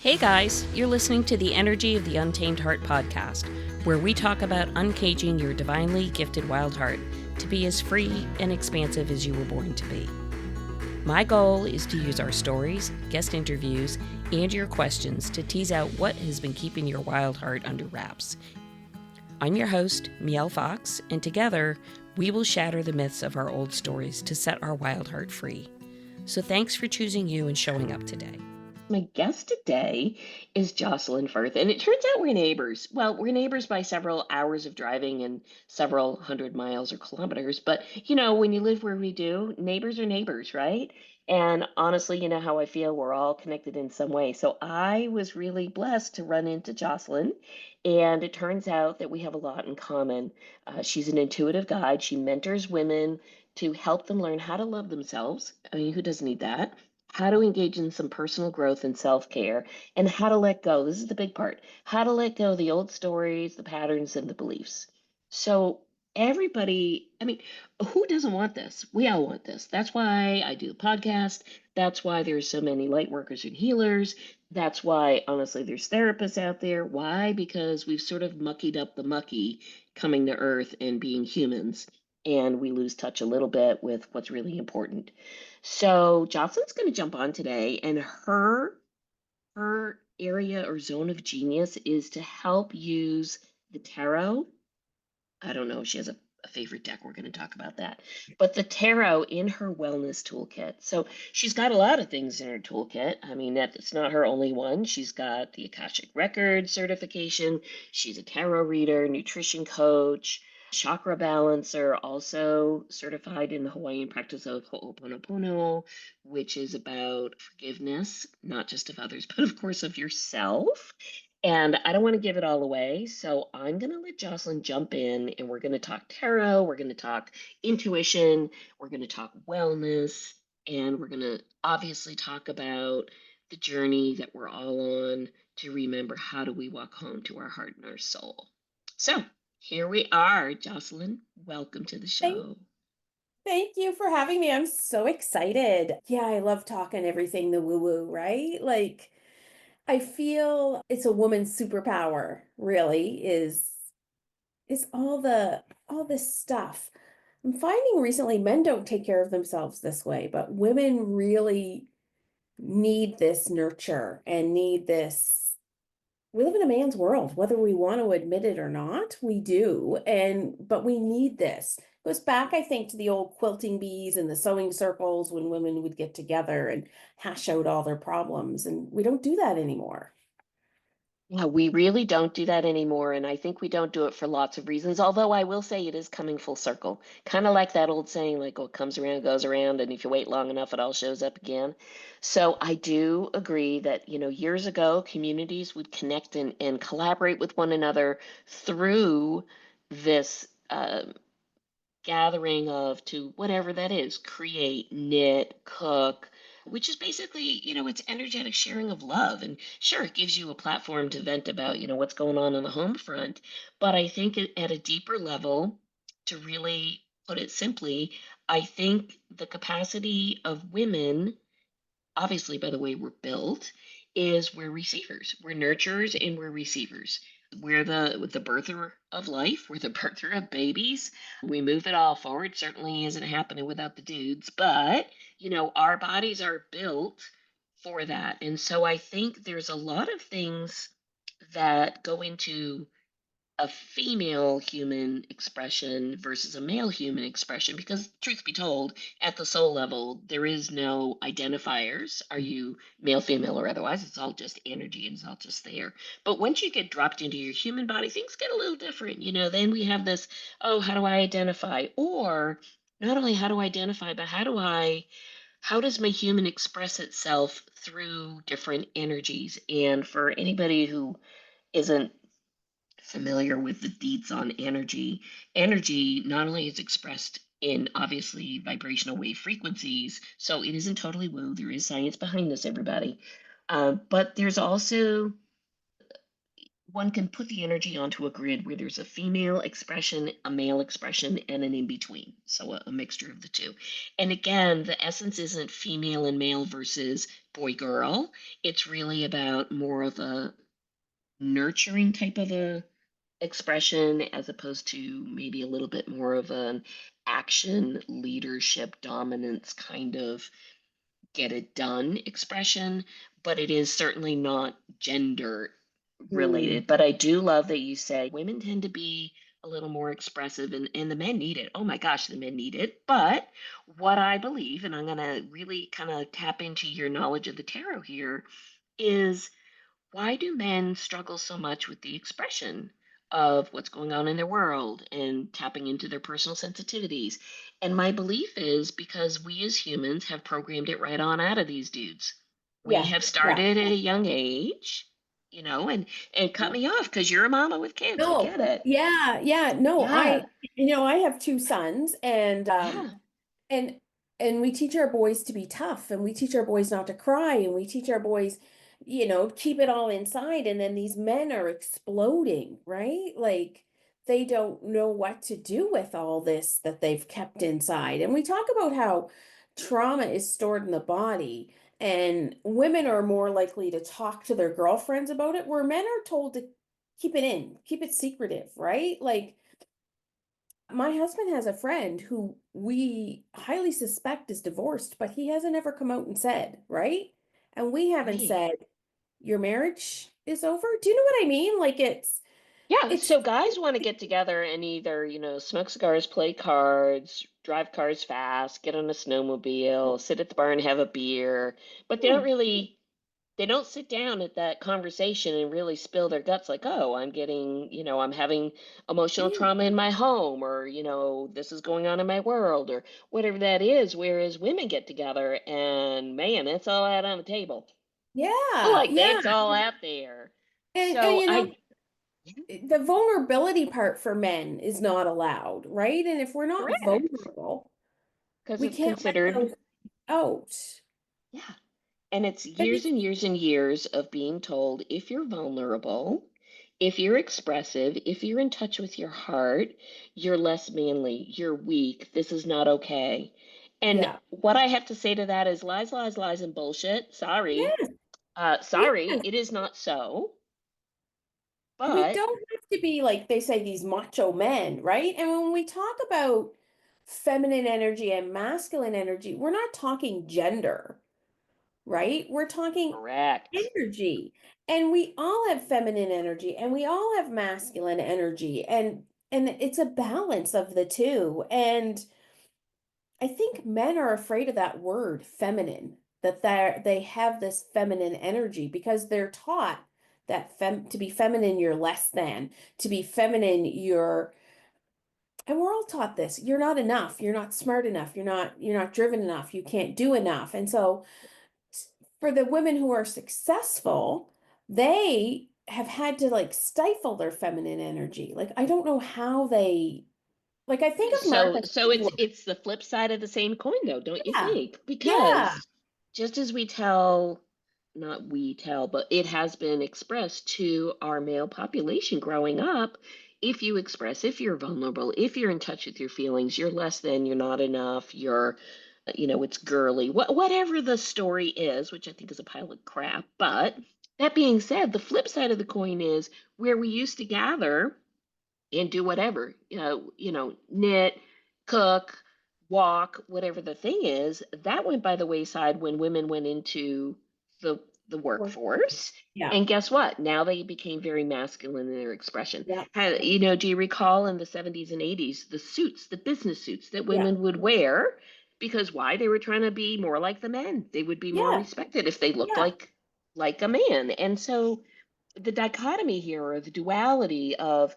Hey guys, you're listening to the Energy of the Untamed Heart podcast, where we talk about uncaging your divinely gifted wild heart to be as free and expansive as you were born to be. My goal is to use our stories, guest interviews, and your questions to tease out what has been keeping your wild heart under wraps. I'm your host, Mielle Fox, and together we will shatter the myths of our old stories to set our wild heart free. So thanks for choosing you and showing up today. My guest today is Jocelyn Firth, and it turns out we're neighbors. Well, we're neighbors by several hours of driving and several hundred miles or kilometers. But, when you live where we do, neighbors are neighbors, right? And honestly, you know how I feel. We're all connected in some way. So I was really blessed to run into Jocelyn, and it turns out that we have a lot in common. She's an intuitive guide. She mentors women to help them learn how to love themselves. I mean, who doesn't need that? How to engage in some personal growth and self care, and how to let go. This is the big part, how to let go of the old stories, the patterns, and the beliefs. So, everybody, I mean, who doesn't want this? We all want this. That's why I do the podcast. That's why there's so many light workers and healers. That's why, honestly, there's therapists out there. Why? Because we've sort of muckied up the mucky coming to Earth and being humans, and we lose touch a little bit with what's really important. So Jocelyn's going to jump on today, and her area or zone of genius is to help use the tarot. I don't know if she has a favorite deck. We're going to talk about that. But the tarot in her wellness toolkit. So she's got a lot of things in her toolkit. I mean, that's not her only one. She's got the Akashic Record certification. She's a tarot reader, nutrition coach, chakra balancer, also certified in the Hawaiian practice of Ho'oponopono, which is about forgiveness, not just of others, but of course of yourself. And I don't want to give it all away, so I'm going to let Jocelyn jump in, and we're going to talk tarot, we're going to talk intuition, we're going to talk wellness, and we're going to obviously talk about the journey that we're all on to remember how do we walk home to our heart and our soul. So here we are, Jocelyn. Welcome to the Thank, show. thank you for having me. I'm so excited. Yeah, I love talking everything the woo-woo, right? Like, I feel it's a woman's superpower, really, is all this stuff. I'm finding recently men don't take care of themselves this way, but women really need this nurture and need this. We live in a man's world, whether we want to admit it or not, we do. But we need this. It goes back, I think, to the old quilting bees and the sewing circles when women would get together and hash out all their problems. And we don't do that anymore. Yeah, we really don't do that anymore, and I think we don't do it for lots of reasons. Although I will say it is coming full circle, kind of like that old saying, like what comes around goes around, and if you wait long enough, it all shows up again. So I do agree that, years ago, communities would connect and collaborate with one another through this gathering of to whatever that is, create, knit, cook, which is basically, it's energetic sharing of love. And sure, it gives you a platform to vent about, what's going on the home front. But I think at a deeper level, to really put it simply, I think the capacity of women, obviously by the way we're built, is we're receivers. We're nurturers and we're receivers. We're the birther of life. We're the birther of babies. We move it all forward. Certainly isn't happening without the dudes, but our bodies are built for that. And so I think there's a lot of things that go into a female human expression versus a male human expression, because truth be told, at the soul level there is no identifiers, are you male, female, or otherwise. It's all just energy and it's all just there. But once you get dropped into your human body, things get a little different. Then we have this, oh, how do I identify? Or not only how do I identify, but how does my human express itself through different energies? And for anybody who isn't familiar with the deets on energy, energy not only is expressed in obviously vibrational wave frequencies, so it isn't totally woo. There is science behind this, everybody. But there's also, one can put the energy onto a grid where there's a female expression, a male expression, and an in between. So a mixture of the two. And again, the essence isn't female and male versus boy girl. It's really about more of a nurturing type of a expression as opposed to maybe a little bit more of an action leadership dominance kind of get it done expression, but it is certainly not gender Mm, related. But I do love that you say women tend to be a little more expressive and the men need it. Oh my gosh, the men need it. But what I believe, and I'm going to really kind of tap into your knowledge of the tarot here, is why do men struggle so much with the expression of what's going on in their world and tapping into their personal sensitivities? And my belief is because we as humans have programmed it right on out of these dudes. We yeah, have yeah, started at a young age, and cut yeah. me off because you're a mama with kids. I No, get it. yeah, yeah. No, Yeah, I have two sons, yeah. and we teach our boys to be tough, and we teach our boys not to cry, and we teach our boys, keep it all inside. And then these men are exploding, right? Like they don't know what to do with all this that they've kept inside. And we talk about how trauma is stored in the body, and women are more likely to talk to their girlfriends about it, where men are told to keep it in, keep it secretive, right? Like my husband has a friend who we highly suspect is divorced, but he hasn't ever come out and said, right? And we haven't Right. said, your marriage is over. Do you know what I mean? Like Yeah, it's so guys want to get together and either, smoke cigars, play cards, drive cars fast, get on a snowmobile, sit at the bar and have a beer, but yeah, they don't sit down at that conversation and really spill their guts like, "Oh, I'm having emotional yeah, trauma in my home," or, "This is going on in my world," or whatever that is, whereas women get together and man, it's all out on the table. yeah, Like, yeah. it's all out there. And So I the vulnerability part for men is not allowed, right? And if we're not correct, vulnerable, because we it's can't let considered those out. yeah. And it's And years it's and years and years of being told if you're vulnerable, if you're expressive, if you're in touch with your heart, you're less manly, you're weak, this is not okay. And yeah. what I have to say to that is lies, lies, lies, and bullshit. Sorry. Yes, Sorry, yes. it is not so. We But don't have to be like they say these macho men, right? And when we talk about feminine energy and masculine energy, we're not talking gender, right? We're talking correct. energy. And we all have feminine energy and we all have masculine energy, and it's a balance of the two. And I think men are afraid of that word feminine, that they have this feminine energy because they're taught that to be feminine you're less than, to be feminine you're, and we're all taught this, you're not enough, you're not smart enough, you're not driven enough, you can't do enough. And so for the women who are successful, they have had to like stifle their feminine energy. Like I don't know how they, like I think of So Martha so it's Stewart. it's the flip side of the same coin though, don't you Yeah. think? Yeah. Because just as we tell, not we tell, but it has been expressed to our male population growing up, if you express, if you're vulnerable, if you're in touch with your feelings, you're less than, you're not enough, it's girly, whatever the story is, which I think is a pile of crap. But that being said, the flip side of the coin is where we used to gather and do whatever, knit, cook, walk, whatever the thing is. That went by the wayside when women went into the the Work. workforce. Yeah. And guess what? Now they became very masculine in their expression. Yeah. Do you recall in the 70s and 80s the suits, the business suits that Yeah. women would wear? Because why? They were trying to be more like the men. They would be more Yeah. respected if they looked Yeah. like a man. And so the dichotomy here, or the duality of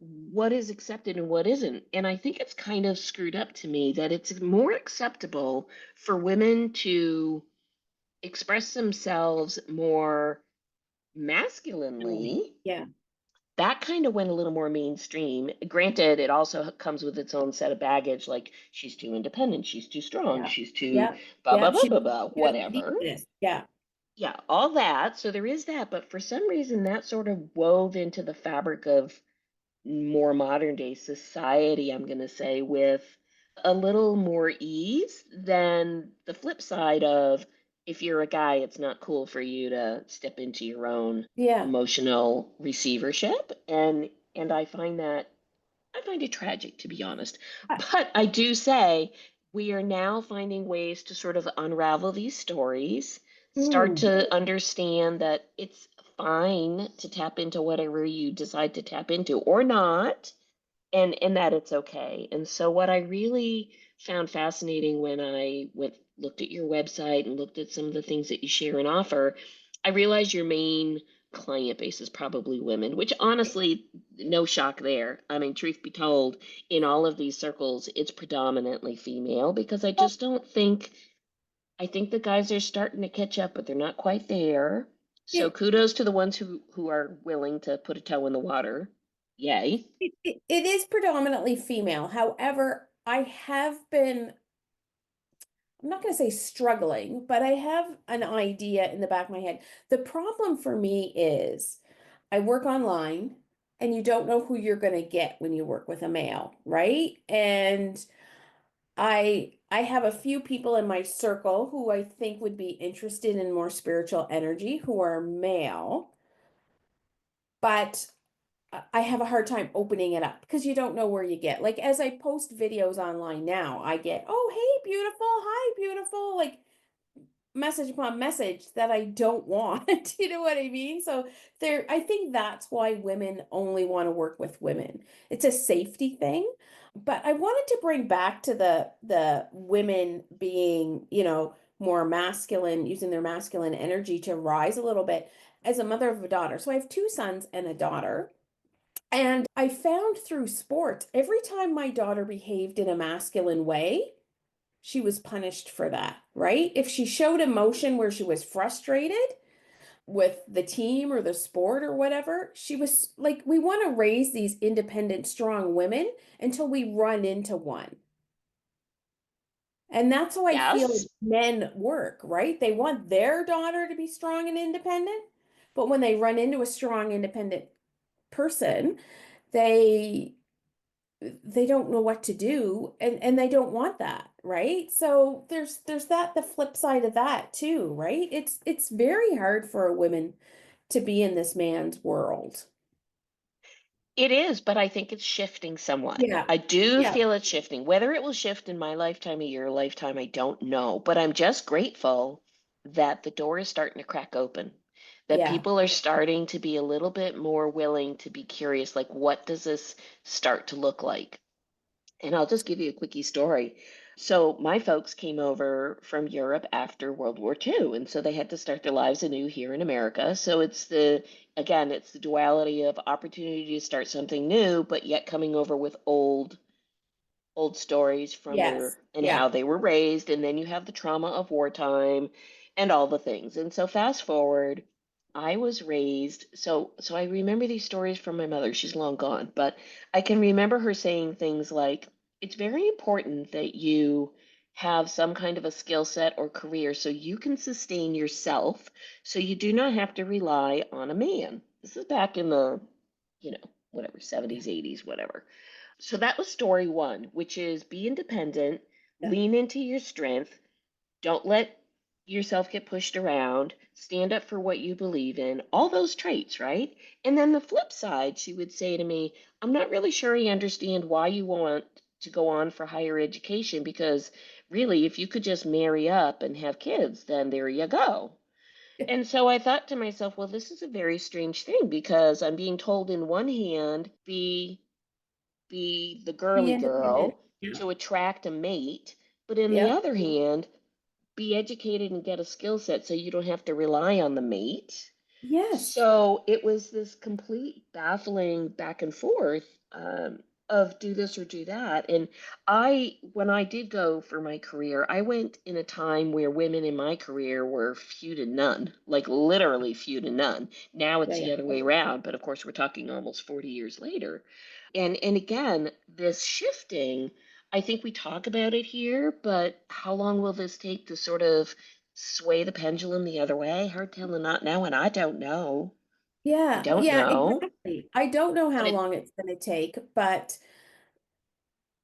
what is accepted and what isn't. And I think it's kind of screwed up to me that it's more acceptable for women to express themselves more Really. masculinely. Yeah. That kind of went a little more mainstream. Granted, it also comes with its own set of baggage, like she's too independent, she's too strong, Yeah. she's too Yeah. blah, blah, Yeah. blah, blah, blah, She doesn't need whatever. this. Yeah. Yeah, all that. So there is that. But for some reason, that sort of wove into the fabric of more modern day society, I'm going to say, with a little more ease than the flip side of if you're a guy, it's not cool for you to step into your own Yeah. emotional receivership. And I find it tragic, to be honest. I- But I do say we are now finding ways to sort of unravel these stories, start mm, to understand that it's fine to tap into whatever you decide to tap into or not, and that it's okay. And so what I really found fascinating when I went looked at your website and looked at some of the things that you share and offer, I realized your main client base is probably women, which honestly, no shock there. I mean, truth be told, in all of these circles, it's predominantly female because I oh, just don't think I think the guys are starting to catch up, but they're not quite there. So it, kudos to the ones who are willing to put a toe in the water. Yay. it is predominantly female. However, I'm not going to say struggling, but I have an idea in the back of my head. The problem for me is I work online and you don't know who you're going to get when you work with a male, right? And I have a few people in my circle who I think would be interested in more spiritual energy who are male, but I have a hard time opening it up because you don't know where you get. Like as I post videos online now, I get, "Oh, hey, beautiful. Hi, beautiful." Like message upon message that I don't want. You know what I mean? So I think that's why women only want to work with women. It's a safety thing. But I wanted to bring back to the women being, more masculine, using their masculine energy to rise a little bit as a mother of a daughter. So I have two sons and a daughter. And I found through sports, every time my daughter behaved in a masculine way, she was punished for that, right? If she showed emotion where she was frustrated with the team or the sport or whatever, she was like, we want to raise these independent, strong women until we run into one. And that's how I feel Yes. men work, right? They want their daughter to be strong and independent, but when they run into a strong, independent person, they they don't know what to do and they don't want that, right? So there's that the flip side of that too, right? It's very hard for a woman to be in this man's world. It is, but I think it's shifting somewhat. Yeah. I do Yeah. feel it's shifting. Whether it will shift in my lifetime or your lifetime, I don't know. But I'm just grateful that the door is starting to crack open, that Yeah. people are starting to be a little bit more willing to be curious, like, what does this start to look like? And I'll just give you a quickie story. So, my folks came over from Europe after World War II, and so they had to start their lives anew here in America. So, again, it's the duality of opportunity to start something new, but yet coming over with old stories from Yes. their and Yeah. how they were raised, and then you have the trauma of wartime and all the things. And so fast forward, I was raised so I remember these stories from my mother. She's long gone, but I can remember her saying things like it's very important that you have some kind of a skill set or career so you can sustain yourself so you do not have to rely on a man. This is back in the, whatever, 70s, 80s, whatever. So that was story one, which is be independent, Yeah. lean into your strength, don't let yourself get pushed around, stand up for what you believe in, all those traits, right? And then the flip side, she would say to me, I'm not really sure I understand why you want to go on for higher education because really, if you could just marry up and have kids, then there you go. And so I thought to myself, well, this is a very strange thing because I'm being told in one hand, be the Be girly independent. girl Yeah. to attract a mate, but in the Yep. other hand, be educated and get a skill set so you don't have to rely on the mate. Yes. So it was this complete baffling back and forth of do this or do that. And when I did go for my career, I went in a time where women in my career were few to none, like literally few to none. Now Yeah. it's Yeah. the other way around, but of course we're talking almost 40 years later. And again, this shifting, I think we talk about it here, but how long will this take to sort of sway the pendulum the other way? Hard telling not now, and I don't know. I Yeah. don't Yeah, know. exactly. I don't know But how it long it's going to take, but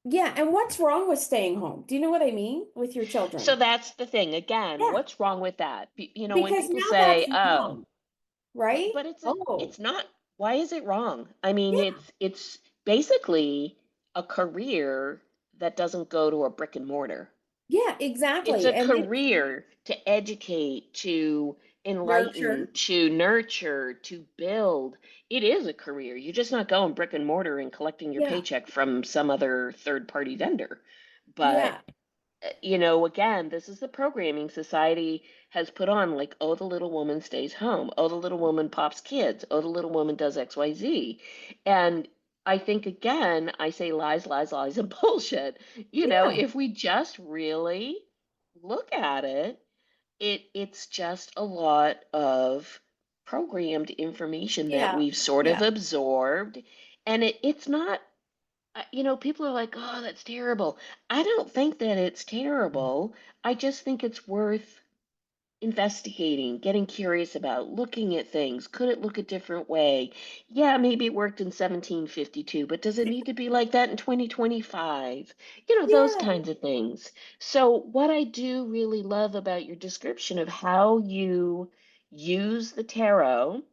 Yeah, and what's wrong with staying home? Do you know what I mean with your So children? that's the thing. Again, Yeah, what's wrong with that? When because people now that's say, "Oh," wrong, right? but Oh, it's not. Why is it wrong? I mean, yeah, it's basically a career that doesn't go to a brick and mortar. yeah, It's exactly. a And it's career to educate, to enlighten, nurture. to nurture, to build. It is a career. You're just not going brick and mortar and collecting your Yeah, paycheck from some other third party vendor. But yeah, again, this is the programming society has put on, like, oh, the little woman stays home. Oh, the little woman pops kids. Oh, the little woman does XYZ. And I think, again, I say lies, lies, lies, and bullshit. yeah, If we just really look at it, it's just a lot of programmed information that yeah, we've sort of yeah. absorbed. And it's not people are like, "Oh, that's terrible." I don't think that it's terrible. I just think it's worth investigating, getting curious about, looking at things. Could it look a different way? Yeah, maybe it worked in 1752, but does it need to be like that in 2025? Those Yeah. kinds of things. So, what I do really love about your description of how you use the tarot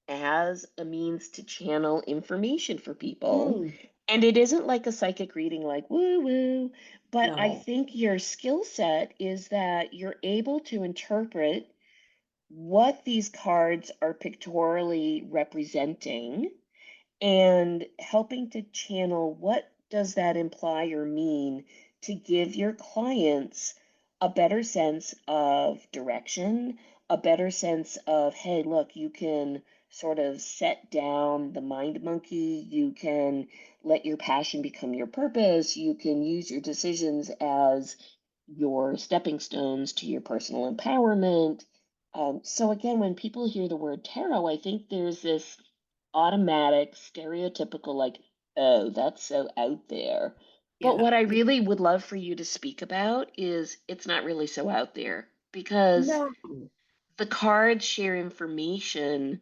as a means to channel information for people. Mm, And it isn't like a psychic reading, like woo woo, but I no. think your skill set is that you're able to interpret what these cards are pictorially representing and helping to channel what does that imply or mean to give your clients a better sense of direction, a better sense of, hey, look, you can sort of set down the mind monkey, you can let your passion become your purpose, you can use your decisions as your stepping stones to your personal empowerment. So again, when people hear the word tarot, I think there's this automatic, stereotypical, like, oh, that's so out there. But Yeah. what I really would love for you to speak about is it's not really so out there because No. the cards share information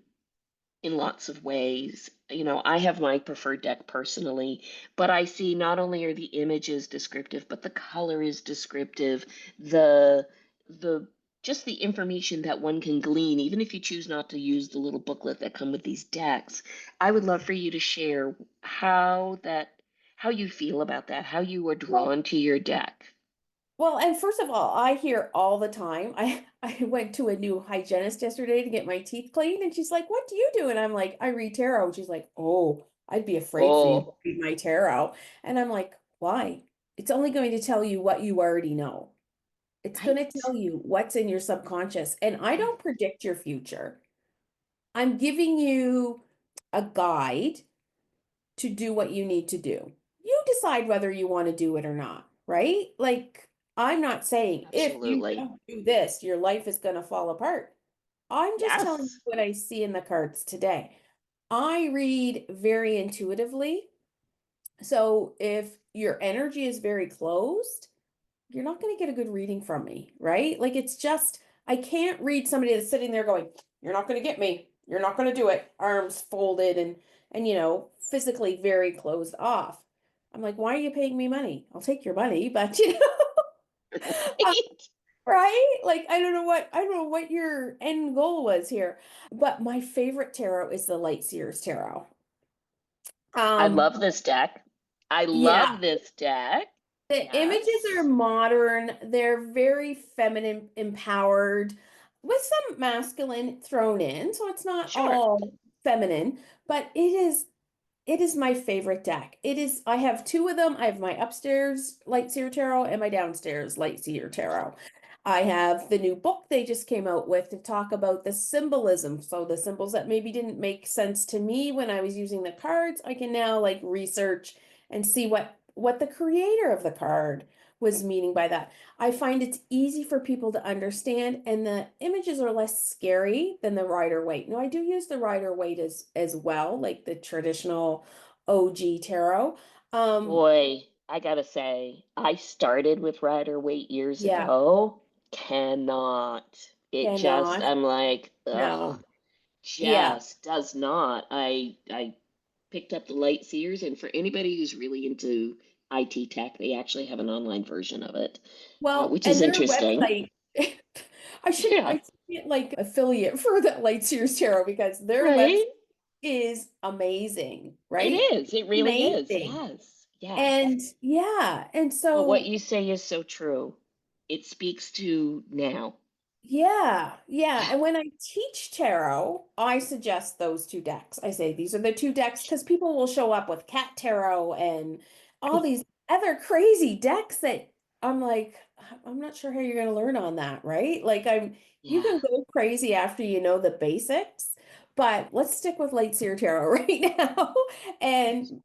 in lots of ways. I have my preferred deck personally, but I see not only are the images descriptive, but the color is descriptive. The just the information that one can glean, even if you choose not to use the little booklet that come with these decks. I would love for you to share how you feel about that, how you are Well, drawn to your deck. well, and first of all, I hear all the time. I went to a new hygienist yesterday to get my teeth cleaned, and she's like, "What do you do?" And I'm like, "I read tarot." And she's like, "Oh, I'd be afraid for you to Oh, read my tarot." And I'm like, "Why? It's only going to tell you what you already know. It's going to right. tell you what's in your subconscious. And I don't predict your future. I'm giving you a guide to do what you need to do. You decide whether you want to do it or not, right? Like, I'm not saying if you Absolutely. don't do this, your life is going to fall apart. I'm just telling you Yes. what I see in the cards today. I read very intuitively. So if your energy is very closed, you're not going to get a good reading from me, right? Like it's just, I can't read somebody that's sitting there going, "You're not going to get me. You're not going to do it." Arms folded and physically very closed off. I'm like, "Why are you paying me money? I'll take your money, but uh, Right. right? Like I don't know what your end goal was here. But my favorite tarot is the Light Seers tarot. I Um, love this deck. I yeah. love this deck. The images are Yes. modern, they're very feminine, empowered, with some masculine thrown in, so it's not Sure. all feminine, but it is my favorite deck. I have two of them. I have my upstairs Light Seer Tarot and my downstairs Light Seer Tarot. I have the new book they just came out with to talk about the symbolism. So the symbols that maybe didn't make sense to me when I was using the cards, I can now like research and see what the creator of the card was meaning by that. I find it's easy for people to understand, and the images are less scary than the Rider Waite. Now, I do use the Rider Waite as well, like the traditional OG tarot. Um, Boy, I gotta say, I started with Rider Waite years yeah, ago. Cannot. It just, cannot. I'm like, ugh, No. Yeah. just does not. I picked up the Light Seers, and for anybody who's really into IT tech. They actually have an online version of it, Well, which is and their interesting. website, Yeah, I should get like affiliate for that Light Sears Tarot because their website right? is amazing, It right? is. It really is. Amazing. Yes. Yes. And yeah, and Well, what so you say is so true. It speaks to now. yeah, yeah. Yeah. And when I teach tarot, I suggest those two decks. I say these are the two decks because people will show up with cat tarot and all these other crazy decks that I'm like, I'm not sure how you're going to learn on that, right? You Yeah. can go crazy after you know the basics, but let's stick with Light Seer Tarot right now and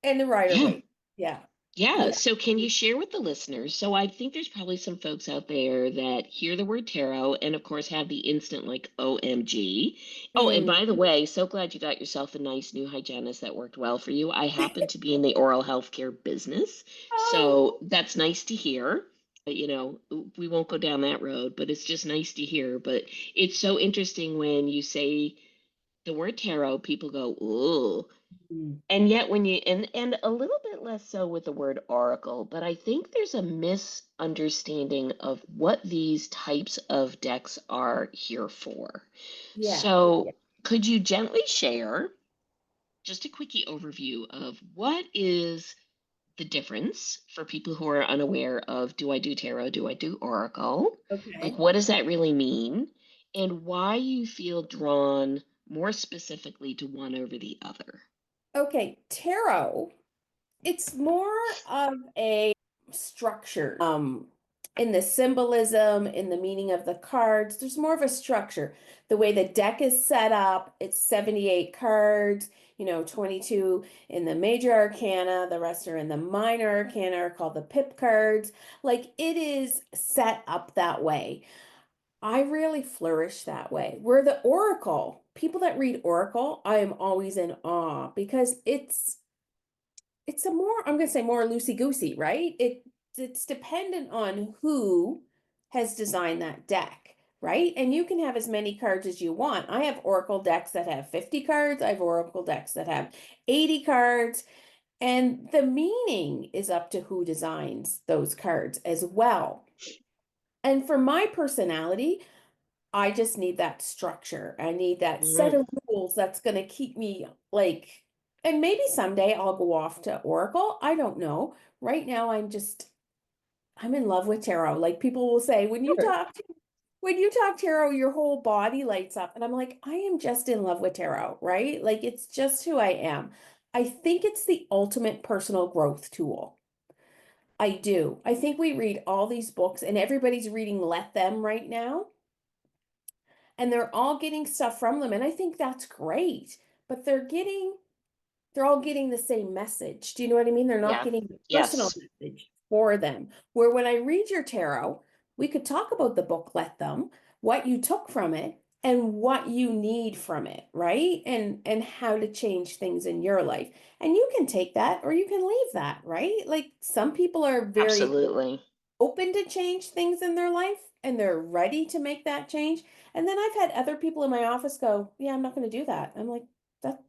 and the Rider Yeah. Waite. Yeah, Yeah. yeah. So, can you share with the listeners? So, I think there's probably some folks out there that hear the word tarot and, of course, have the instant like, OMG. Oh, and Mm. by the way, so glad you got yourself a nice new hygienist that worked well for you. I happen to be in the oral health care business. Oh, So, that's nice to hear. We won't go down that road, but it's just nice to hear. But it's so interesting when you say the word tarot, people go, ooh. mm. And yet when you and a little bit less so with the word oracle, but I think there's a misunderstanding of what these types of decks are here for. Yeah. So, could you gently share just a quickie overview of what is the difference for people who are unaware of, do I do tarot, do I do oracle? Like, Okay. what does that really mean? And why you feel drawn more specifically to one over the other? Okay, tarot, it's more of a structure. In the symbolism, in the meaning of the cards, there's more of a structure. The way the deck is set up, it's 78 cards, 22 in the major arcana, the rest are in the minor arcana, are called the pip cards. Like it is set up that way. I really flourish that way. Where the oracle, people that read oracle, I am always in awe because it's a more, I'm going to say more loosey-goosey, right? It's dependent on who has designed that deck, right? And you can have as many cards as you want. I have oracle decks that have 50 cards. I have oracle decks that have 80 cards. And the meaning is up to who designs those cards as well. And for my personality, I just need that structure. I need that set Mm. of rules that's going to keep me like, and maybe someday I'll go off to Oracle. I don't know. Right now, I'm in love with tarot. Like people will say, when you talk tarot, your whole body lights up. And I'm like, I am just in love with tarot, right? Like it's just who I am. I think it's the ultimate personal growth tool. I do. I think we read all these books and everybody's reading Let Them right now. And they're all getting stuff from them. And I think that's great. But they're all getting the same message. Do you know what I mean? They're not Yeah. getting the personal Yes. message for them. Where when I read your tarot, we could talk about the book, Let Them, what you took from it and what you need from it, right? And how to change things in your life. And you can take that or you can leave that, right? Like some people are very Absolutely. open to change things in their life and they're ready to make that change. And then I've had other people in my office go, "Yeah, I'm not going to do that." I'm like, that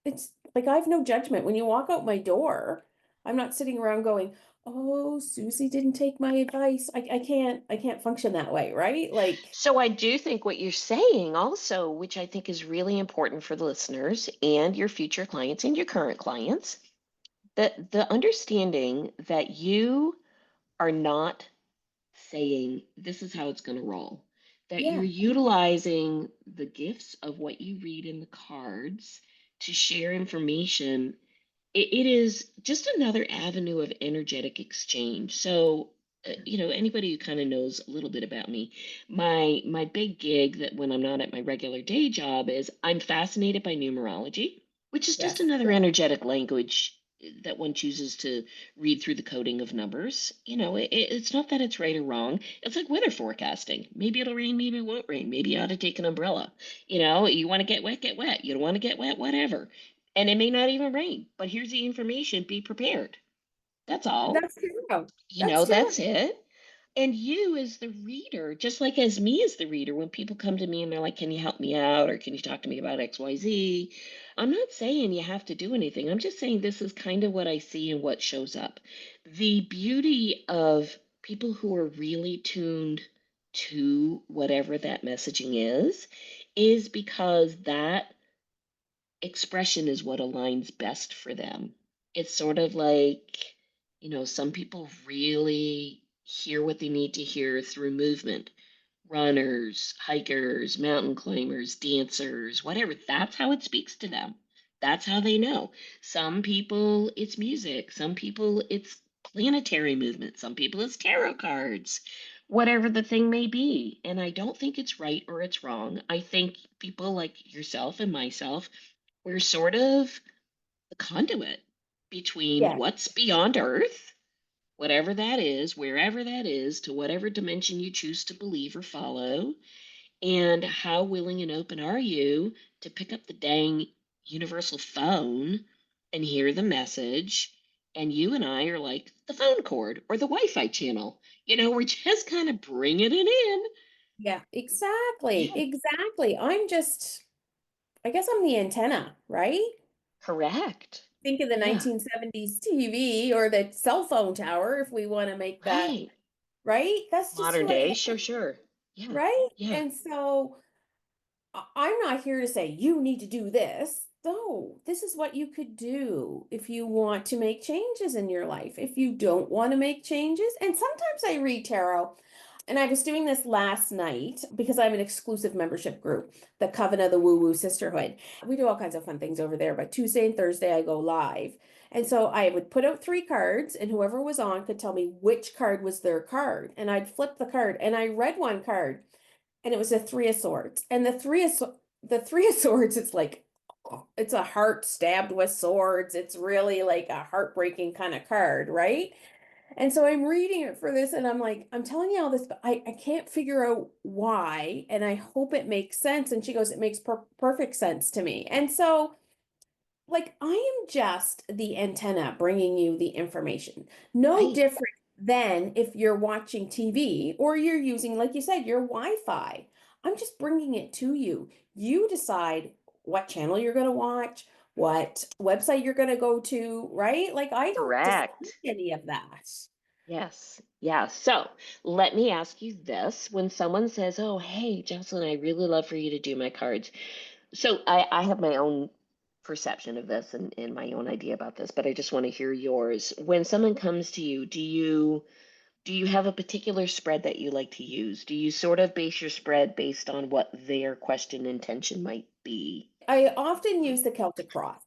it's like I have no judgment. When you walk out my door, I'm not sitting around going, "Oh, Susie didn't take my advice." I can't function that way, right? Like, So I do think what you're saying also, which I think is really important for the listeners and your future clients and your current clients, that the understanding that you are not saying this is how it's going to roll, that you're yeah, utilizing the gifts of what you read in the cards to share information. It is just another avenue of energetic exchange. So, anybody who kind of knows a little bit about me, my big gig that when I'm not at my regular day job is I'm fascinated by numerology, which is just yes. another energetic language that one chooses to read through the coding of numbers. It's not that it's right or wrong. It's like weather forecasting. Maybe it'll rain, maybe it won't rain. Maybe you ought to take an umbrella. You want to get wet, get wet. You don't want to get wet, whatever. And it may not even rain, but here's the information, be prepared. That's all. That's tarot. That's That's tarot. it. And you as the reader, just like as me as the reader, when people come to me and they're like, "Can you help me out?" or "Can you talk to me about XYZ?" I'm not saying you have to do anything. I'm just saying this is kind of what I see and what shows up. The beauty of people who are really tuned to whatever that messaging is because that expression is what aligns best for them. It's sort of like, some people really hear what they need to hear through movement. Runners, hikers, mountain climbers, dancers, whatever. That's how it speaks to them. That's how they know. Some people, it's music. Some people, it's planetary movement. Some people, it's tarot cards, whatever the thing may be. And I don't think it's right or it's wrong. I think people like yourself and myself, we're sort of the conduit between Yeah. what's beyond Earth, whatever that is, wherever that is, to whatever dimension you choose to believe or follow, and how willing and open are you to pick up the dang universal phone and hear the message? And you and I are like the phone cord or the Wi Fi channel. We're just kind of bringing it in. Yeah, exactly. Yeah, Exactly. I guess I'm the antenna, right? correct. Think of the Yeah, 1970s TV or the cell phone tower if we want to make that, right. right? That's just Modern who I day, sure, am, sure. Yeah, right? yeah. And so I'm not here to say you need to do this. No, this is what you could do if you want to make changes in your life. If you don't want to make changes, and sometimes I read tarot, and I was doing this last night because I'm an exclusive membership group, the Coven of the Woo Woo Sisterhood. We do all kinds of fun things over there, but Tuesday and Thursday I go live. And so I would put out three cards, and whoever was on could tell me which card was their card. And I'd flip the card, and I read one card and it was a three of swords. And the three of swords, it's like it's a heart stabbed with swords. It's really like a heartbreaking kind of card, right? And so I'm reading it for this, and I'm like, I'm telling you all this, but I can't figure out why, and I hope it makes sense. And she goes, it makes perfect sense to me. And so like I am just the antenna bringing you the information. No Right. different than if you're watching TV or you're using, like you said, your Wi-Fi. I'm just bringing it to you. You decide what channel you're going to watch, what website you're going to go to, right? Like I don't decide Correct. any of that. Yes. Yeah. So let me ask you this. When someone says, "Oh, hey, Jocelyn, I really love for you to do my cards." So I have my own perception of this and my own idea about this, but I just want to hear yours. When someone comes to you, do you have a particular spread that you like to use? Do you sort of base your spread based on what their question intention might be? I often use the Celtic cross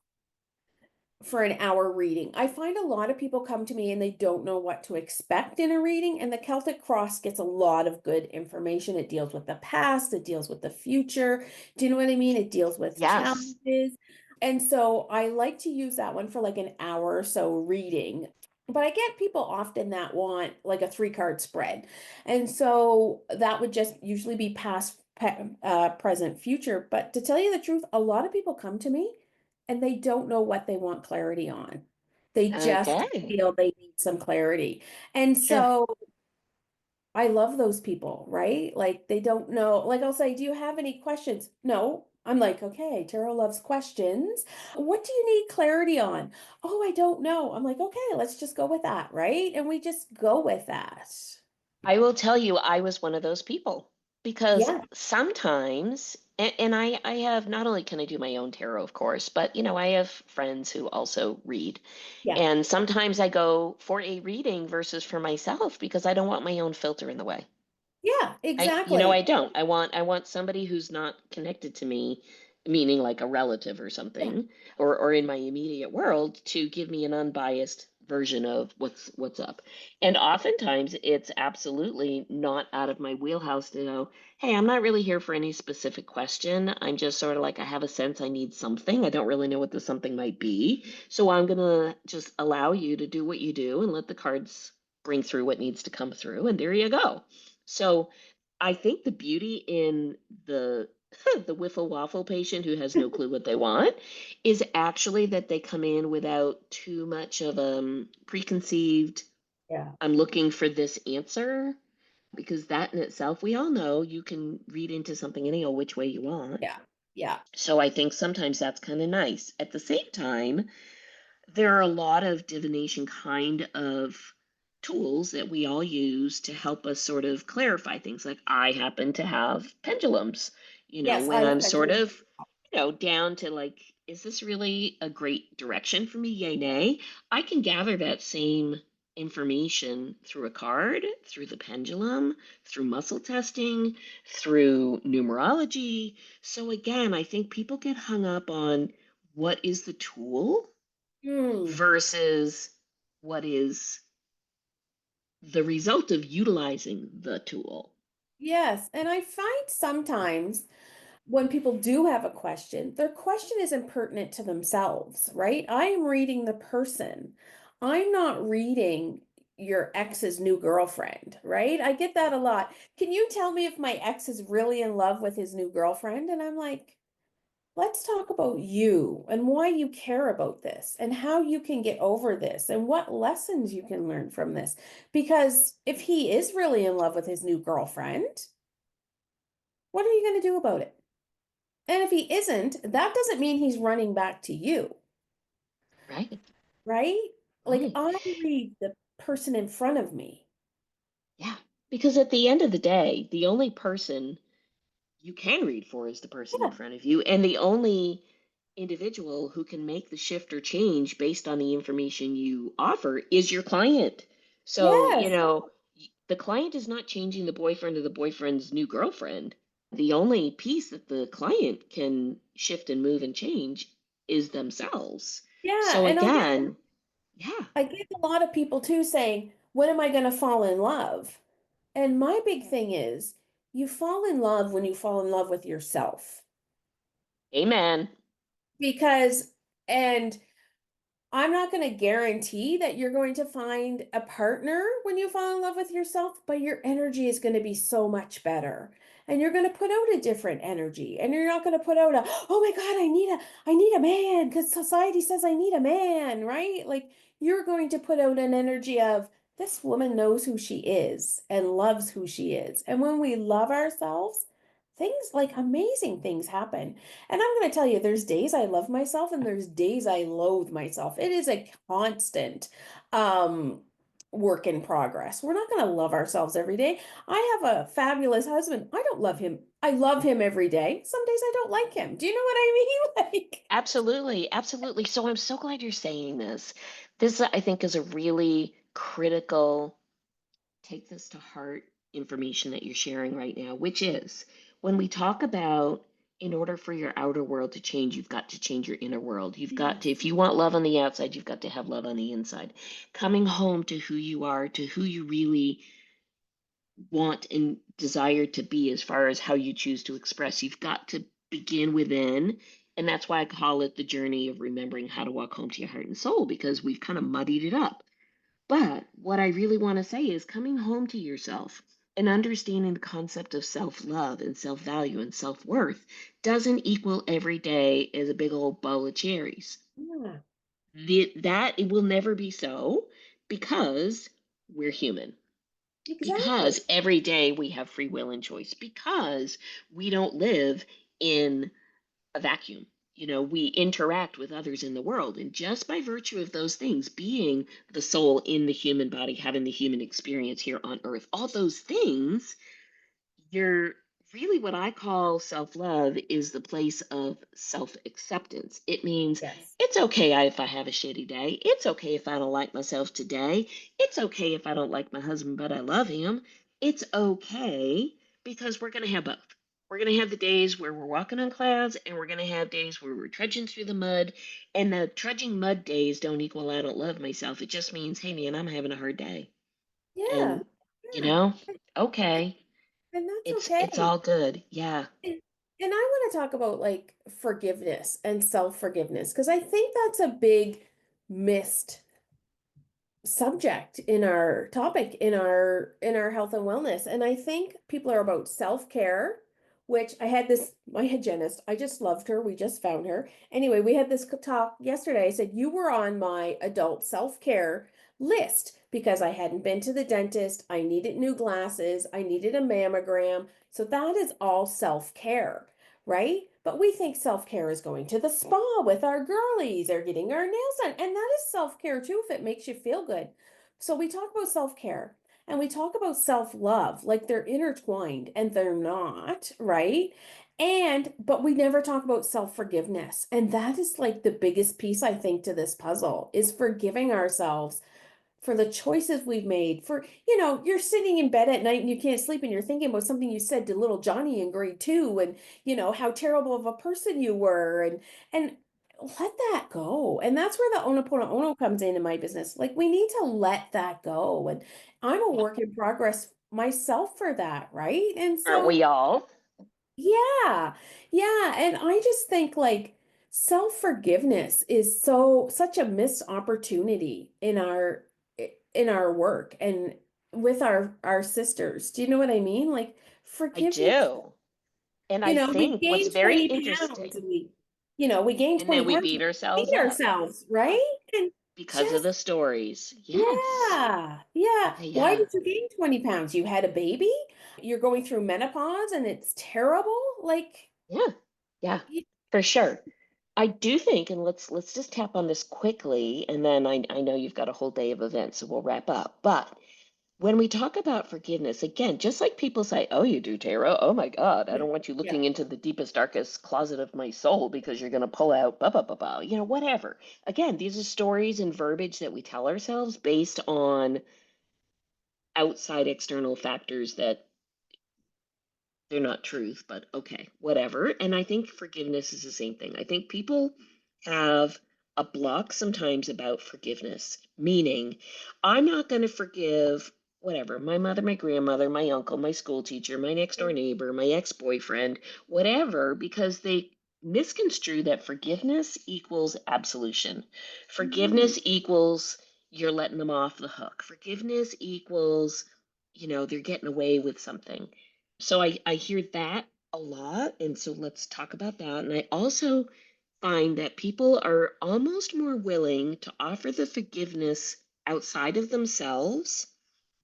for an hour reading. I find a lot of people come to me and they don't know what to expect in a reading, and the Celtic Cross gets a lot of good information. It deals with the past, it deals with the future. Do you know what I mean? It deals with Yes. challenges. And so I like to use that one for like an hour or so reading. But I get people often that want like a three-card spread. And so that would just usually be past, present, future. But to tell you the truth, a lot of people come to me and they don't know what they want clarity on. They just Okay. feel they need some clarity. And Sure. so I love those people, right? Like they don't know, like I'll say, do you have any questions? No. I'm like, okay, Tara loves questions. What do you need clarity on? Oh, I don't know. I'm like, okay, let's just go with that, right? And we just go with that. I will tell you, I was one of those people because Yeah, sometimes, and I have not only can I do my own tarot, of course, but I have friends who also read. yeah, And sometimes I go for a reading versus for myself because I don't want my own filter in the way. yeah, I exactly. don't. I want somebody who's not connected to me, meaning like a relative or Yeah, something, or in my immediate world, to give me an unbiased version of what's up. And oftentimes it's absolutely not out of my wheelhouse to know, hey, I'm not really here for any specific question. I'm just sort of like I have a sense I need something. I don't really know what the something might be. So I'm gonna just allow you to do what you do and let the cards bring through what needs to come through, and there you go. So I think the beauty in the the wiffle waffle patient who has no clue what they want is actually that they come in without too much of preconceived, yeah, I'm looking for this answer. because that in itself, we all know you can read into something any old which way you want. Yeah. Yeah. So I think sometimes that's kind of nice. At the same time, there are a lot of divination kind of tools that we all use to help us sort of clarify things. Like I happen to have pendulums, Yes, I when love I'm sort pendulum. of, down to like, is this really a great direction for me? Yay, nay. I can gather that same information through a card, through the pendulum, through muscle testing, through numerology. So again, I think people get hung up on what is the tool Mm, versus what is the result of utilizing the tool. yes. And I find sometimes when people do have a question, their question isn't pertinent to themselves, right? I am reading the person. I'm not reading your ex's new girlfriend, right? I get that a lot. Can you tell me if my ex is really in love with his new girlfriend? And I'm like, let's talk about you and why you care about this and how you can get over this and what lessons you can learn from this. Because if he is really in love with his new girlfriend, what are you going to do about it? And if he isn't, that doesn't mean he's running back to you, Right. right? Like Right. I read the person in front of me. Yeah. Because at the end of the day, the only person you can read for is the person in Yeah. front of you. And the only individual who can make the shift or change based on the information you offer is your client. So, Yes. the client is not changing the boyfriend or the boyfriend's new girlfriend. The only piece that the client can shift and move and change is themselves. Yeah. So And again, yeah, I get a lot of people too saying, when am I going to fall in love? And my big thing is you fall in love when you fall in love with yourself. amen. Because, and I'm not going to guarantee that you're going to find a partner when you fall in love with yourself, but your energy is going to be so much better. And you're going to put out a different energy. And you're not going to put out a, oh my God, I need a man because society says I need a man, right? Like you're going to put out an energy of this woman knows who she is and loves who she is. And when we love ourselves, things like amazing things happen. And I'm going to tell you, there's days I love myself and there's days I loathe myself. It is a constant um, work in progress. We're not going to love ourselves every day. I have a fabulous husband. I don't love him. I love him every day. Some days I don't like him. Do you know what I mean? Like, Absolutely, absolutely. So I'm so glad you're saying this. This, I think, is a really critical, take this to heart information that you're sharing right now, which is when we talk about in order for your outer world to change, you've got to change your inner world. You've got to, yes. if you want love on the outside, you've got to have love on the inside. Coming home to who you are, to who you really want and desire to be as far as how you choose to express. You've got to begin within. And that's why I call it the journey of remembering how to walk home to your heart and soul, because we've kind of muddied it up. But what I really want to say is coming home to yourself and understanding the concept of self love and self value and self worth doesn't equal every day as a big old bowl of cherries. Yeah, That it will never be so because we're human, exactly. because every day we have free will and choice, because we don't live in a vacuum. We interact with others in the world. And just by virtue of those things, being the soul in the human body, having the human experience here on earth, all those things, you're really what I call self love is the place of self acceptance. It means Yes. it's okay if I have a shitty day. It's okay if I don't like myself today. It's okay if I don't like my husband, but I love him. It's okay because we're going to have both. We're going to have the days where we're walking on clouds, and we're going to have days where we're trudging through the mud. And the trudging mud days don't equal I don't love myself. It just means, hey, man, I'm having a hard day. Yeah. And, you Yeah. know, And, okay. and that's It's okay. all good. Yeah. And, and I want to talk about like forgiveness and self-forgiveness because I think that's a big missed subject in our topic in our health and wellness. And I think people are about self-care, which I had this my hygienist, I just loved her. We just found her. Anyway, we had this talk yesterday. I said you were on my adult self-care list because I hadn't been to the dentist. I needed new glasses. I needed a mammogram. So that is all self-care, right? But we think self-care is going to the spa with our girlies or getting our nails done. And that is self-care too, if it makes you feel good. So we talk about self-care and we talk about self-love like they're intertwined and they're not, right? But we never talk about self-forgiveness. And that is like the biggest piece, I think, to this puzzle is forgiving ourselves for the choices we've made. You're sitting in bed at night and you can't sleep and you're thinking about something you said to little Johnny in grade two and, how terrible of a person you were. And let that go. And that's where the Onopono comes in my business. Like we need to let that go. And I'm a Yeah. work in progress myself for that, right? And Aren't so we all? yeah. Yeah. And I just think like self-forgiveness is such a missed opportunity in our work and with our sisters. Do you know what I mean? Like I forgiveness, do. And I we think what's gain very 20 pounds interesting, and we gain and then 20 we pounds beat and we ourselves hate up. ourselves, Yeah. right? And Because of just the stories. Yes. yeah, yeah. Why Yeah. did you gain 20 pounds? You had a baby? You're going through menopause and it's terrible? Like, Yeah. Yeah. For sure. I do think, and let's just tap on this quickly, and then I know you've got a whole day of events, so we'll wrap up. But when we talk about forgiveness, again, just like people say, "Oh, you do, Tara. Oh my God, I yeah, don't want you yeah. looking into the deepest, darkest closet of my soul because you're going to pull out blah blah blah blah." Whatever. Again, these are stories and verbiage that we tell ourselves based on outside external factors that they're not truth, but okay, whatever. And I think forgiveness is the same thing. I think people have a block sometimes about forgiveness, meaning I'm not going to forgive whatever my mother, my grandmother, my uncle, my school teacher, my next door neighbor, my ex boyfriend, whatever, because they misconstrue that forgiveness equals absolution. Mm. Forgiveness equals you're letting them off the hook. Forgiveness equals, they're getting away with something. So I hear that a lot. And so let's talk about that. And I also find that people are almost more willing to offer the forgiveness outside of themselves,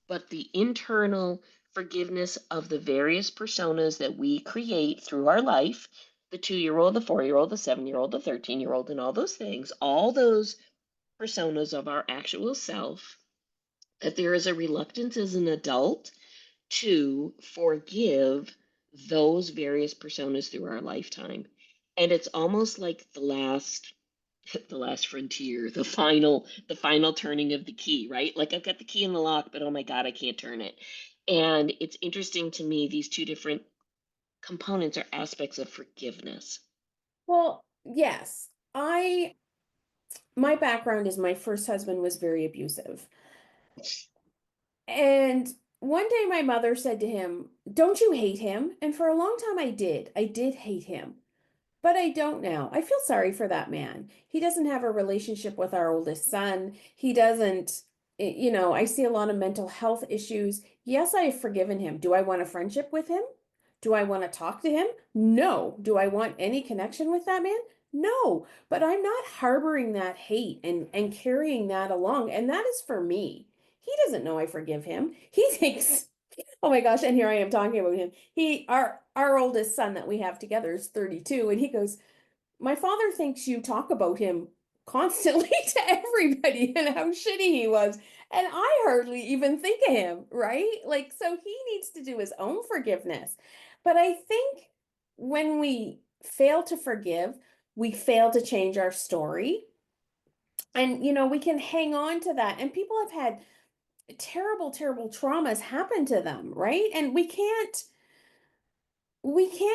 but the internal forgiveness of the various personas that we create through our life, the 2 year old, the 4 year old, the 7 year old, the 13 year old, and all those things, all those personas of our actual self, that there is a reluctance as an adult to forgive those various personas through our lifetime. And it's almost like the last frontier, the final turning of the key, right? Like I've got the key in the lock, but oh my God, I can't turn it. And it's interesting to me, these two different components are aspects of forgiveness. Well, yes. My background is my first husband was very abusive. And one day my mother said to him, "Don't you hate him?" And for a long time I did. I did hate him. But I don't now. I feel sorry for that man. He doesn't have a relationship with our oldest son. He doesn't, I see a lot of mental health issues. Yes, I have forgiven him. Do I want a friendship with him? Do I want to talk to him? No. Do I want any connection with that man? No. But I'm not harboring that hate and carrying that along. And that is for me. He doesn't know I forgive him. He thinks, oh my gosh, and here I am talking about him. Our oldest son that we have together is 32, and he goes, "My father thinks you talk about him constantly to everybody and how shitty he was." And I hardly even think of him, right? Like, so he needs to do his own forgiveness. But I think when we fail to forgive, we fail to change our story. And, we can hang on to that. And people have had terrible, terrible traumas happen to them, right? And we can't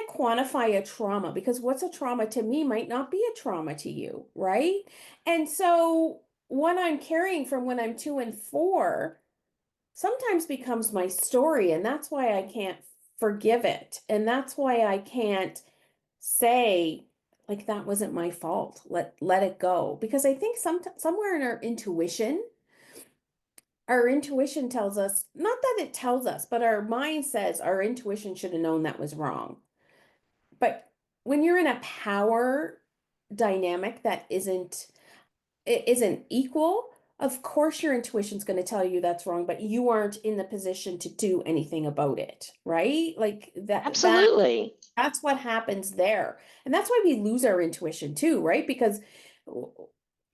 quantify a trauma because what's a trauma to me might not be a trauma to you, right? And so what I'm carrying from when I'm 2 and 4 sometimes becomes my story, and that's why I can't forgive it. And that's why I can't say, like, that wasn't my fault. Let it go. Because I think somewhere in our intuition tells us, not that it tells us, but our mind says our intuition should have known that was wrong. But when you're in a power dynamic that isn't equal, of course your intuition's going to tell you that's wrong, but you aren't in the position to do anything about it, right? Like Absolutely. that's what happens there. And that's why we lose our intuition too, right? Because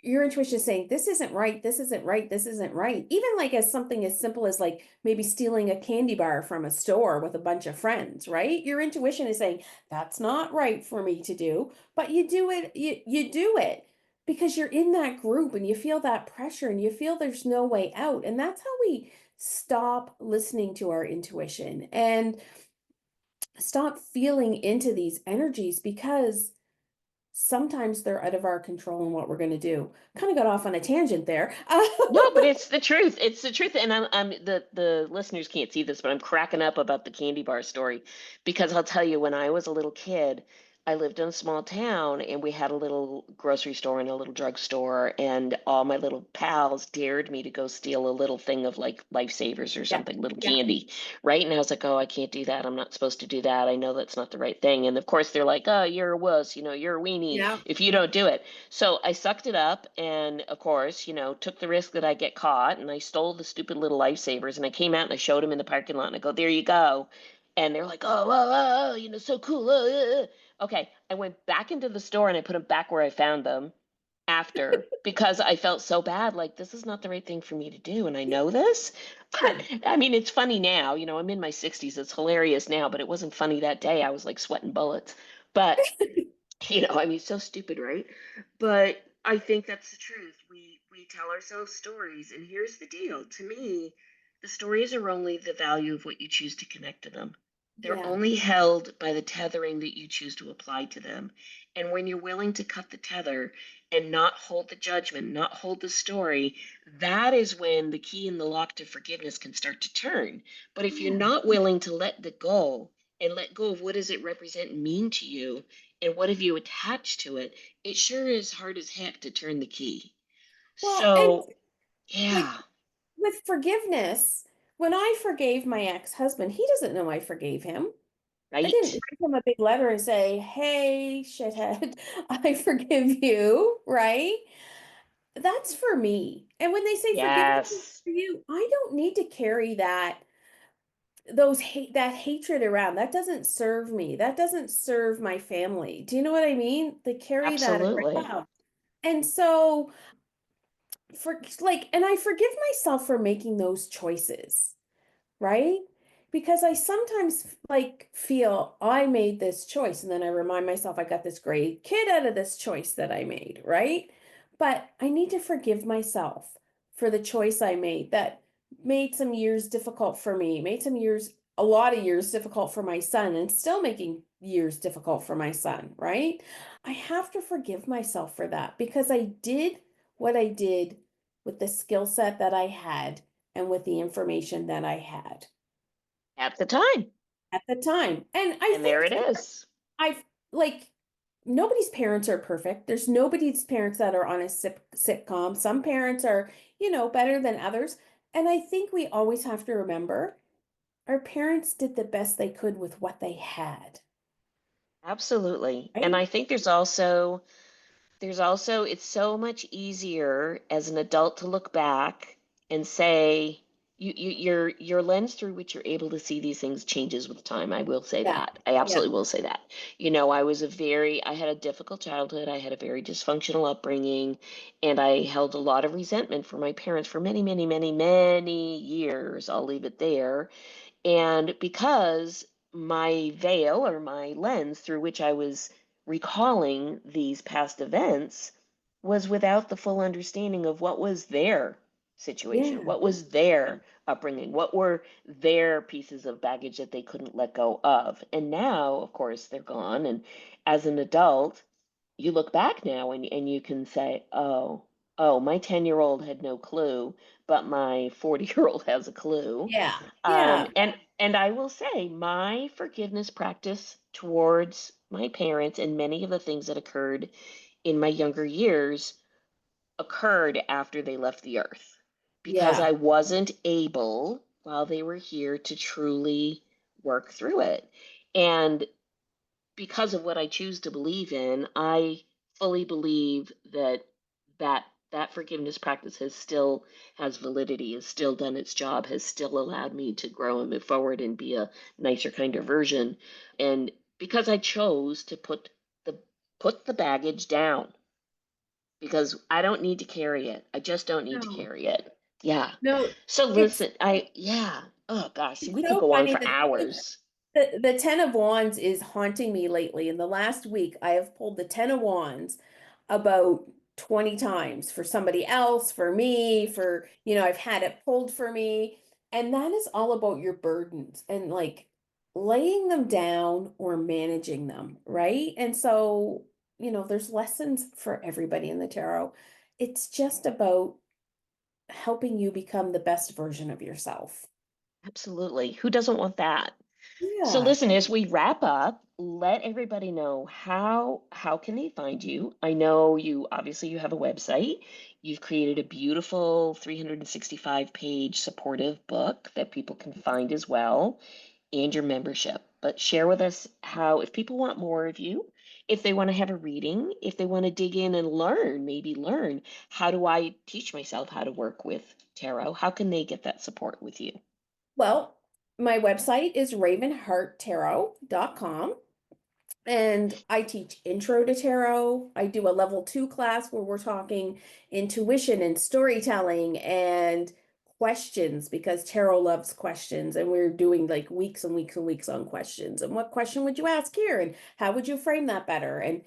your intuition is saying, this isn't right, this isn't right, this isn't right. Even like as something as simple as like maybe stealing a candy bar from a store with a bunch of friends, right? Your intuition is saying, that's not right for me to do, but you do it, you do it because you're in that group and you feel that pressure and you feel there's no way out. And that's how we stop listening to our intuition and stop feeling into these energies because sometimes they're out of our control and what we're going to do. Kind of got off on a tangent there. No, but it's the truth. It's the truth. And I'm the listeners can't see this, but I'm cracking up about the candy bar story because I'll tell you, when I was a little kid, I lived in a small town and we had a little grocery store and a little drugstore, and all my little pals dared me to go steal a little thing of like lifesavers or Yeah. something, little Yeah. candy, right? And I was like, oh, I can't do that. I'm not supposed to do that. I know that's not the right thing. And of course, they're like, oh, you're a wuss, you're a weenie Yeah. if you don't do it. So I sucked it up and, of course, took the risk that I get caught, and I stole the stupid little lifesavers, and I came out and I showed them in the parking lot and I go, there you go. And they're like, oh, oh, oh, so cool. Okay. I went back into the store and I put them back where I found them after because I felt so bad. Like, this is not the right thing for me to do. And I know this. But Yeah. I mean, it's funny now. I'm in my 60s. It's hilarious now, but it wasn't funny that day. I was like sweating bullets. But I mean, so stupid, right? But I think that's the truth. We tell ourselves stories, and here's the deal. To me, the stories are only the value of what you choose to connect to them. They're Yeah. only held by the tethering that you choose to apply to them. And when you're willing to cut the tether and not hold the judgment, not hold the story, that is when the key in the lock to forgiveness can start to turn. But if you're Yeah. not willing to let the go and let go of what does it represent and mean to you, and what have you attached to it, it sure is hard as heck to turn the key. Well, and So, like yeah, with forgiveness, when I forgave my ex-husband, he doesn't know I forgave him. I didn't right? write him a big letter and say, hey, shithead, I forgive you, right? That's for me. And when they say forgiveness is Yes, for you, I don't need to carry that hatred around. That doesn't serve me. That doesn't serve my family. Do you know what I mean? They carry that absolutely. around. And so and I forgive myself for making those choices, right? Because I sometimes like feel I made this choice and then I remind myself I got this great kid out of this choice that I made, right? But I need to forgive myself for the choice I made that made some years difficult for me, made a lot of years difficult for my son, and still making years difficult for my son, right? I have to forgive myself for that because I did what I did with the skill set that I had and with the information that I had At the time. at the time. And I And there think it is. I've like nobody's parents are perfect. There's nobody's parents that are on a sitcom. Some parents are, better than others. And I think we always have to remember our parents did the best they could with what they had, Absolutely. And right? I think there's also it's so much easier as an adult to look back and say your lens through which you're able to see these things changes with time. I will say Yeah. that. I Yeah. absolutely will say that. I had a difficult childhood. I had a very dysfunctional upbringing, and I held a lot of resentment for my parents for many, many, many, many years. I'll leave it there. And because my veil or my lens through which I was recalling these past events was without the full understanding of what was their situation, Yeah. what was their upbringing, what were their pieces of baggage that they couldn't let go of. And now, of course, they're gone. And as an adult, you look back now and you can say, oh, my 10-year-old had no clue, but my 40-year-old has a clue. Yeah. Yeah. And I will say my forgiveness practice towards my parents and many of the things that occurred in my younger years occurred after they left the earth because Yeah. I wasn't able while they were here to truly work through it. And because of what I choose to believe in, I fully believe that that forgiveness practice has validity, has still done its job, has still allowed me to grow and move forward and be a nicer, kinder version. And because I chose to the put the baggage down, because I don't need to carry it. I just don't need to No, carry it. Yeah. no, So it's listen, yeah. Oh gosh, we could so go on funny for that hours. the Ten of Wands is haunting me lately. In the last week, I have pulled the Ten of Wands about 20 times for somebody else, for me, I've had it pulled for me. And that is all about your burdens and like laying them down or managing them, right? And so, there's lessons for everybody in the tarot. It's just about helping you become the best version of yourself. Absolutely. Who doesn't want that? So Yeah. listen, as we wrap up, let everybody know how can they find you? I know you have a website. You've created a beautiful 365 page supportive book that people can find as well, and your membership. But share with us how, if people want more of you, if they want to have a reading, if they want to dig in and maybe learn, how do I teach myself how to work with tarot? How can they get that support with you? Well, my website is ravenhearttarot.com. And I teach intro to tarot. I do a level 2 class where we're talking intuition and storytelling and questions because tarot loves questions. And we're doing like weeks and weeks and weeks on questions. And what question would you ask here? And how would you frame that better? And,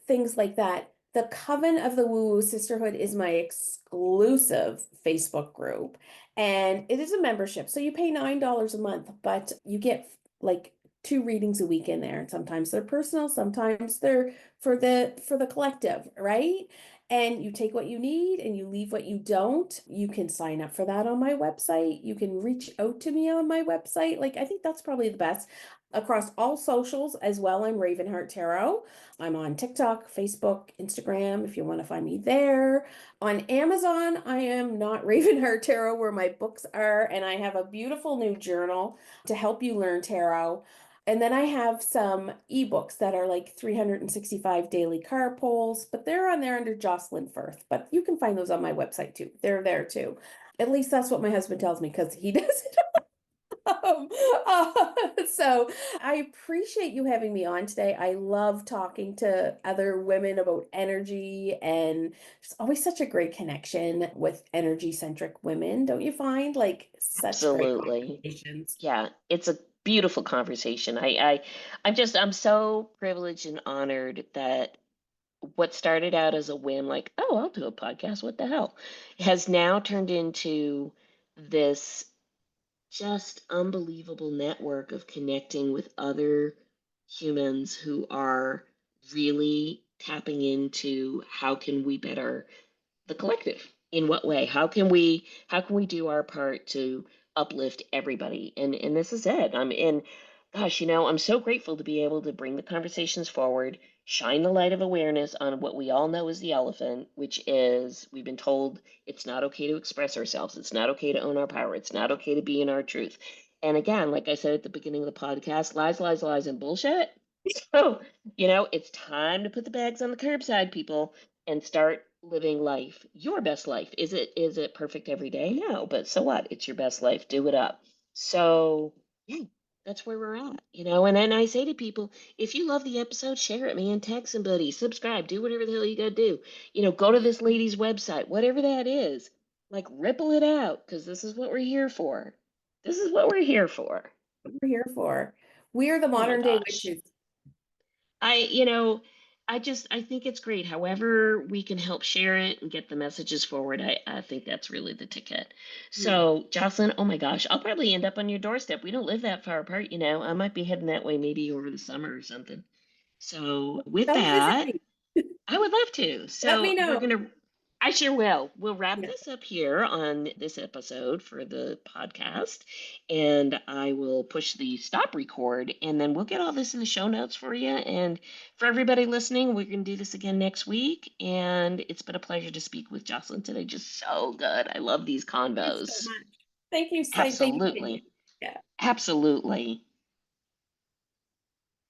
things like that. The Coven of the Woo Woo Sisterhood is my exclusive Facebook group. And it is a membership. So you pay $9 a month, but you get like 2 readings a week in there. And sometimes they're personal, sometimes they're for the collective, right? And you take what you need and you leave what you don't. You can sign up for that on my website. You can reach out to me on my website. Like, I think that's probably the best. Across all socials as well, I'm Ravenheart Tarot. I'm on TikTok, Facebook, Instagram, if you want to find me there. On Amazon, I am not Ravenheart Tarot, where my books are, and I have a beautiful new journal to help you learn tarot. And then I have some ebooks that are like 365 daily card polls, but they're on there under Jocelyn Firth. But you can find those on my website too. They're there too. At least that's what my husband tells me because he does it. Um, so I appreciate you having me on today. I love talking to other women about energy, and there's always such a great connection with energy-centric women, don't you find? Like such great Absolutely. conversations. Yeah, it's a beautiful conversation. I'm so privileged and honored that what started out as a whim, like, oh, I'll do a podcast, what the hell, has now turned into this just unbelievable network of connecting with other humans who are really tapping into how can we better the collective. In what way? How can we do our part to uplift everybody? And this is it. Gosh, I'm so grateful to be able to bring the conversations forward, shine the light of awareness on what we all know is the elephant, which is we've been told it's not okay to express ourselves, it's not okay to own our power, it's not okay to be in our truth. And again, like I said at the beginning of the podcast, lies, lies, lies, and bullshit. So, it's time to put the bags on the curbside, people, and start living life, your best life. Is it perfect every day? No, but so what? It's your best life. Do it up. So, yeah, that's where we're at. And then I say to people, if you love the episode, share it, man. Tag somebody, subscribe, do whatever the hell you gotta do. Go to this lady's website, whatever that is. Like ripple it out, because this is what we're here for. This is what we're here for. What we're here for. We are the Oh my modern day gosh. witches. I, you know, I think it's great. However, we can help share it and get the messages forward. I think that's really the ticket. Yeah. So, Jocelyn, oh my gosh, I'll probably end up on your doorstep. We don't live that far apart. I might be heading that way maybe over the summer or something. So, with Come visit that, me. I would love to. Let So me we're know. gonna, I sure will. We'll wrap Yeah. this up here on this episode for the podcast, and I will push the stop record, and then we'll get all this in the show notes for you. And for everybody listening, we're gonna do this again next week. And it's been a pleasure to speak with Jocelyn today. Just so good. I love these Thank you so convos. much. Thank you. Thank you. Absolutely. Yeah. Absolutely.